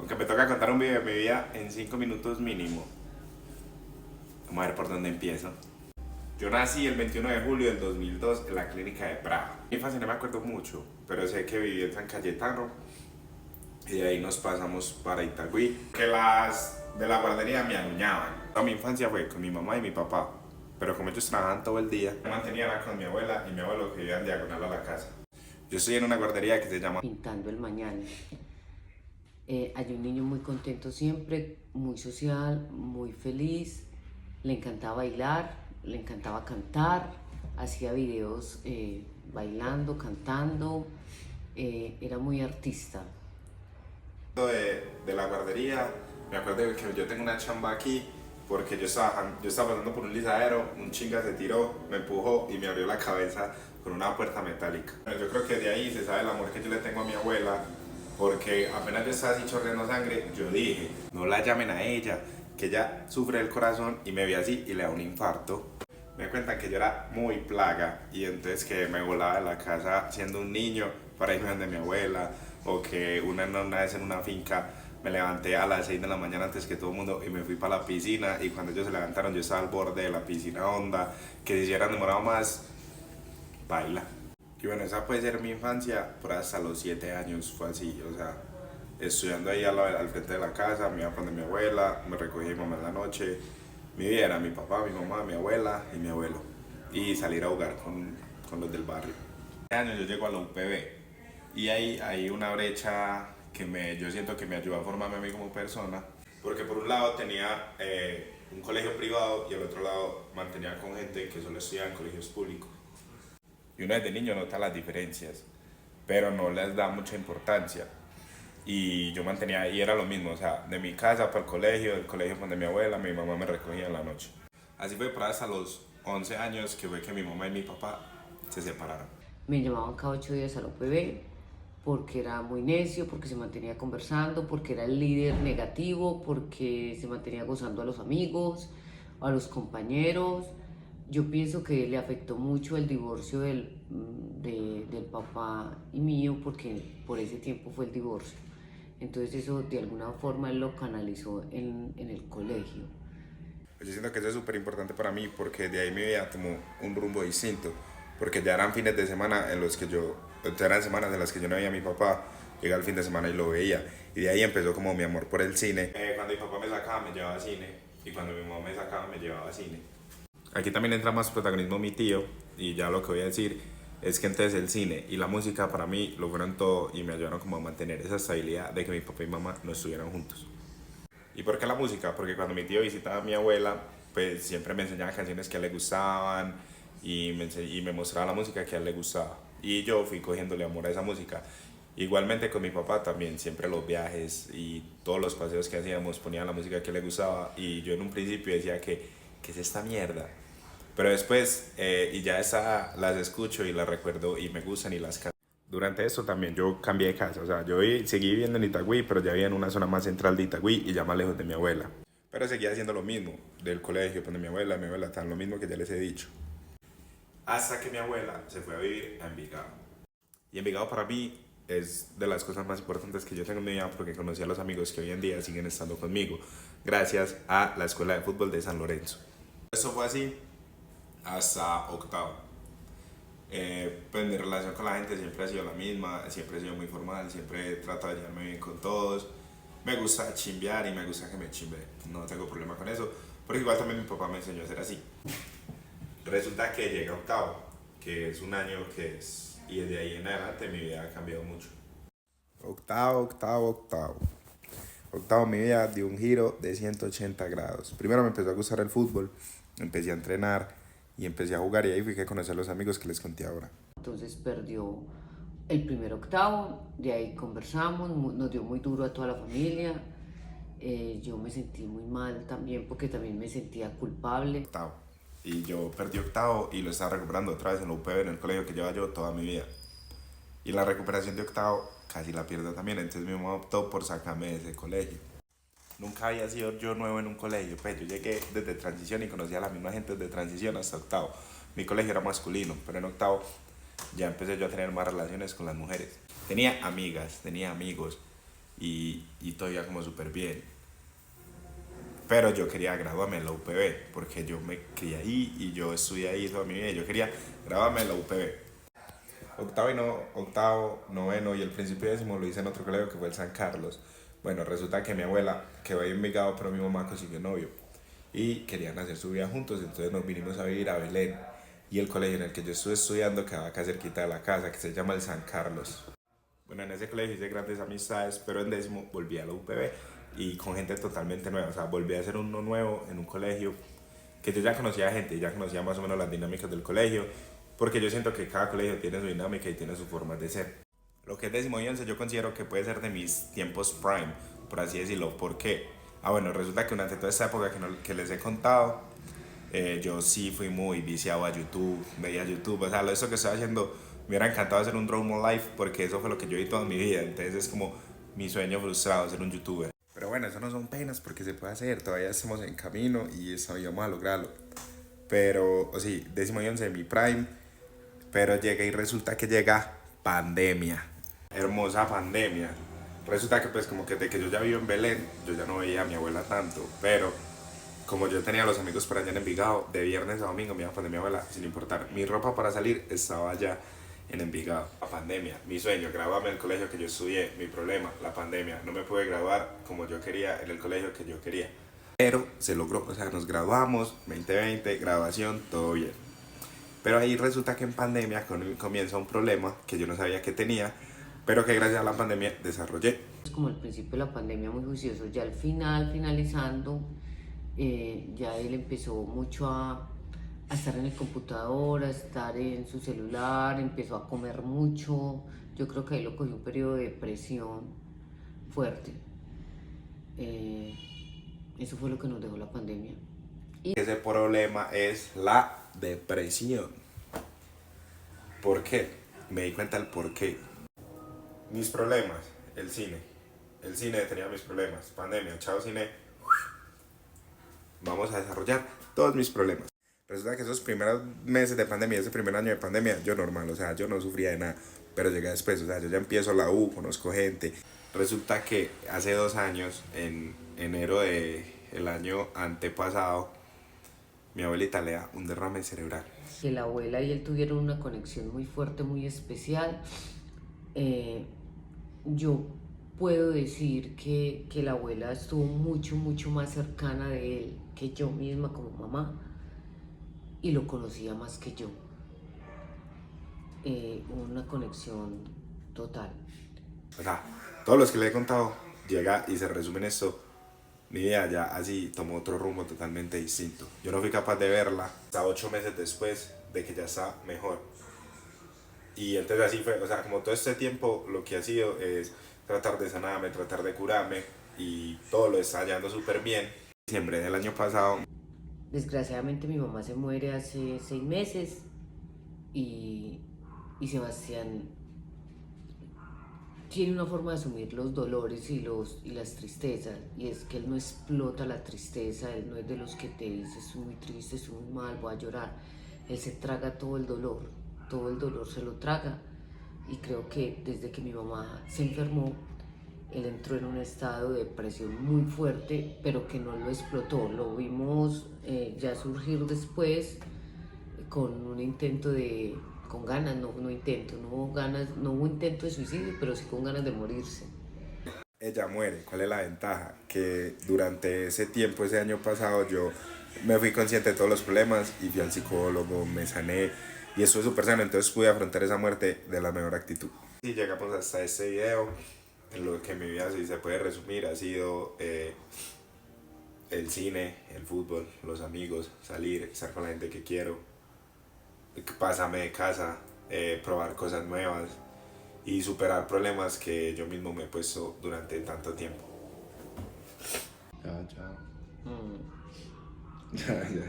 Aunque me toca contar un video de mi vida en 5 minutos mínimo. Vamos a ver por dónde empiezo. Yo nací el 21 de julio del 2002 en la clínica de Praga. Mi infancia no me acuerdo mucho, pero sé que viví en San Cayetano y de ahí nos pasamos para Itagüí. Que las de la guardería me aruñaban. Toda mi infancia fue con mi mamá y mi papá, pero como ellos trabajaban todo el día, me mantenía con mi abuela y mi abuelo que vivían diagonal a la casa. Yo estoy en una guardería que se llama Pintando el mañana. Hay un niño muy contento siempre, muy social, muy feliz, le encantaba bailar, le encantaba cantar, hacía videos bailando, cantando, era muy artista. de la guardería. Me acuerdo que yo tengo una chamba aquí porque yo estaba pasando por un lisadero, un chinga se tiró, me empujó y me abrió la cabeza con una puerta metálica. Yo creo que de ahí se sabe el amor que yo le tengo a mi abuela, porque apenas yo estaba así chorreando sangre, yo dije, no la llamen a ella, que ella sufre del corazón y me ve así y le da un infarto. Me cuentan que yo era muy plaga y entonces que me volaba de la casa siendo un niño para irme donde mi abuela, o que una vez en una finca me levanté a las 6 de la mañana antes que todo el mundo y me fui para la piscina, y cuando ellos se levantaron yo estaba al borde de la piscina honda, que si hubieran demorado más, baila. Y bueno, esa puede ser mi infancia, por hasta los 7 años fue así, o sea, estudiando ahí al frente de la casa, me iba a poner mi abuela, me recogía mi mamá en la noche, mi vida era mi papá, mi mamá, mi abuela y mi abuelo, y salir a jugar con los del barrio. Años yo llego a la UPB y ahí hay una brecha que yo siento que me ayudó a formarme a mí como persona, porque por un lado tenía un colegio privado y al otro lado mantenía con gente que solo estudiaba en colegios públicos. Y uno desde niño nota las diferencias, pero no les da mucha importancia. Y yo mantenía, y era lo mismo, o sea, de mi casa para el colegio, del colegio para donde mi abuela, mi mamá me recogía en la noche. Así fue por hasta los 11 años que fue que mi mamá y mi papá se separaron. Me llamaban cada 8 días a la UPB porque era muy necio, porque se mantenía conversando, porque era el líder negativo, porque se mantenía gozando a los amigos, a los compañeros. Yo pienso que le afectó mucho el divorcio del papá y mío, porque por ese tiempo fue el divorcio. Entonces eso de alguna forma él lo canalizó en el colegio. Yo siento que eso es súper importante para mí porque de ahí mi vida tomó un rumbo distinto. Porque ya eran fines de semana en los que ya eran semanas en las que yo no veía a mi papá, llegaba el fin de semana y lo veía. Y de ahí empezó como mi amor por el cine. Cuando mi papá me sacaba me llevaba a cine y cuando mi mamá me sacaba me llevaba a cine. Aquí también entra más protagonismo mi tío, y ya lo que voy a decir es que entonces el cine y la música para mí lo fueron todo y me ayudaron como a mantener esa estabilidad de que mi papá y mamá no estuvieran juntos. ¿Y por qué la música? Porque cuando mi tío visitaba a mi abuela, pues siempre me enseñaba canciones que a él le gustaban y me mostraba la música que a él le gustaba. Y yo fui cogiéndole amor a esa música. Igualmente con mi papá también, siempre los viajes y todos los paseos que hacíamos ponía la música que le gustaba, y yo en un principio decía ¿qué es esta mierda? Pero después, y ya esa las escucho y las recuerdo y me gustan y las canto. Durante esto también yo cambié de casa, o sea, seguí viviendo en Itagüí, pero ya vivía en una zona más central de Itagüí y ya más lejos de mi abuela. Pero seguía haciendo lo mismo, del colegio, donde mi abuela, tan lo mismo que ya les he dicho. Hasta que mi abuela se fue a vivir a Envigado. Y Envigado para mí es de las cosas más importantes que yo tengo en mi vida, porque conocí a los amigos que hoy en día siguen estando conmigo, gracias a la escuela de fútbol de San Lorenzo. Eso fue así hasta octavo. Pues mi relación con la gente siempre ha sido la misma, siempre he sido muy formal, siempre trato de llevarme bien con todos. Me gusta chimbear y me gusta que me chimbe, no tengo problema con eso, porque igual también mi papá me enseñó a ser así. Resulta que llega octavo, que es un año que es, y desde ahí en adelante mi vida ha cambiado mucho. Octavo. Octavo, mi vida dio un giro de 180 grados. Primero me empezó a gustar el fútbol, empecé a entrenar y empecé a jugar, y ahí fui que conocí a los amigos que les conté ahora. Entonces perdió el primer octavo, de ahí conversamos, nos dio muy duro a toda la familia. Yo me sentí muy mal también porque también me sentía culpable. Octavo. Y yo perdí octavo y lo estaba recuperando otra vez en la UPB, en el colegio que lleva yo toda mi vida. Y la recuperación de octavo casi la pierdo también, entonces mi mamá optó por sacarme de ese colegio. Nunca había sido yo nuevo en un colegio, pues yo llegué desde transición y conocía a la misma gente desde transición hasta octavo. Mi colegio era masculino, pero en octavo ya empecé yo a tener más relaciones con las mujeres. Tenía amigas, tenía amigos, y todavía como súper bien. Pero yo quería graduarme en la UPB, porque yo me crié ahí y yo estudié ahí toda mi vida y yo quería graduarme en la UPB. Octavo, noveno y el principio décimo lo hice en otro colegio que fue el San Carlos. Bueno, resulta que mi abuela quedó ahí en Envigado, pero mi mamá consiguió novio y querían hacer su vida juntos, entonces nos vinimos a vivir a Belén. Y el colegio en el que yo estuve estudiando quedaba acá cerquita de la casa, que se llama el San Carlos. Bueno, en ese colegio hice grandes amistades, pero en décimo volví a la UPB y con gente totalmente nueva. O sea, volví a ser uno nuevo en un colegio que yo ya conocía gente, ya conocía más o menos las dinámicas del colegio, porque yo siento que cada colegio tiene su dinámica y tiene su forma de ser. Lo que es décimo y once yo considero que puede ser de mis tiempos prime, por así decirlo. ¿Por qué? Bueno, resulta que durante toda esta época que les he contado, yo sí fui muy viciado a YouTube, veía YouTube, o sea, eso que estoy haciendo, me hubiera encantado hacer un Drone Life porque eso fue lo que yo vi toda mi vida, entonces es como mi sueño frustrado, ser un youtuber. Pero bueno, eso no son penas porque se puede hacer, todavía estamos en camino y sabíamos a lograrlo. Pero, o sí, décimo y once de mi prime, pero llega y resulta que llega pandemia, hermosa pandemia. Resulta que pues como que de que yo ya vivo en Belén, yo ya no veía a mi abuela tanto, pero como yo tenía a los amigos por allá en Envigado, de viernes a domingo me iba a mi abuela, sin importar. Mi ropa para salir estaba allá en Envigado. La pandemia, mi sueño, graduarme en el colegio que yo estudié, mi problema, la pandemia. No me pude graduar como yo quería en el colegio que yo quería. Pero se logró, o sea, nos graduamos, 2020, graduación, todo bien. Pero ahí resulta que en pandemia comienza un problema que yo no sabía que tenía, pero que gracias a la pandemia desarrollé. Es como al principio de la pandemia muy juicioso, ya al final, finalizando, ya él empezó mucho a estar en el computador, a estar en su celular, empezó a comer mucho. Yo creo que ahí lo cogió un periodo de depresión fuerte. Eso fue lo que nos dejó la pandemia. Y ese problema es la depresión. ¿Por qué? Me di cuenta del por qué. Mis problemas, el cine. El cine tenía mis problemas. Pandemia, chao cine. Vamos a desarrollar todos mis problemas. Resulta que esos primeros meses de pandemia, ese primer año de pandemia, yo normal, o sea, yo no sufría de nada. Pero llegué después, o sea, yo ya empiezo la U, conozco gente. Resulta que hace 2 años, en enero del año antepasado, mi abuelita le da un derrame cerebral. Que la abuela y él tuvieron una conexión muy fuerte, muy especial. Yo puedo decir que la abuela estuvo mucho, mucho más cercana de él que yo misma como mamá y lo conocía más que yo. Una conexión total. O sea, todos los que le he contado llega y se resume en esto. Mi vida ya así tomó otro rumbo totalmente distinto. Yo no fui capaz de verla hasta 8 meses después de que ya está mejor. Y entonces así fue, o sea, como todo este tiempo lo que ha sido es tratar de sanarme, tratar de curarme y todo lo está llevando súper bien. En diciembre del año pasado. Desgraciadamente mi mamá se muere hace 6 meses y Sebastián tiene una forma de asumir los dolores y las tristezas, y es que él no explota la tristeza, él no es de los que te dice estoy muy triste, estoy muy mal, voy a llorar. Él se traga todo el dolor se lo traga, y creo que desde que mi mamá se enfermó, él entró en un estado de depresión muy fuerte, pero que no lo explotó. Lo vimos ya surgir después con un intento con ganas, no hubo intento de suicidio, pero sí con ganas de morirse. Ella muere. ¿Cuál es la ventaja? Que durante ese tiempo, ese año pasado, yo me fui consciente de todos los problemas y fui al psicólogo, me sané y estuve súper sano, entonces pude afrontar esa muerte de la mejor actitud. Y llegamos hasta este video, en lo que mi vida, si se puede resumir, ha sido el cine, el fútbol, los amigos, salir, estar con la gente que quiero, pasarme de casa, probar cosas nuevas y superar problemas que yo mismo me he puesto durante tanto tiempo. Chao, chao. Ya, ya.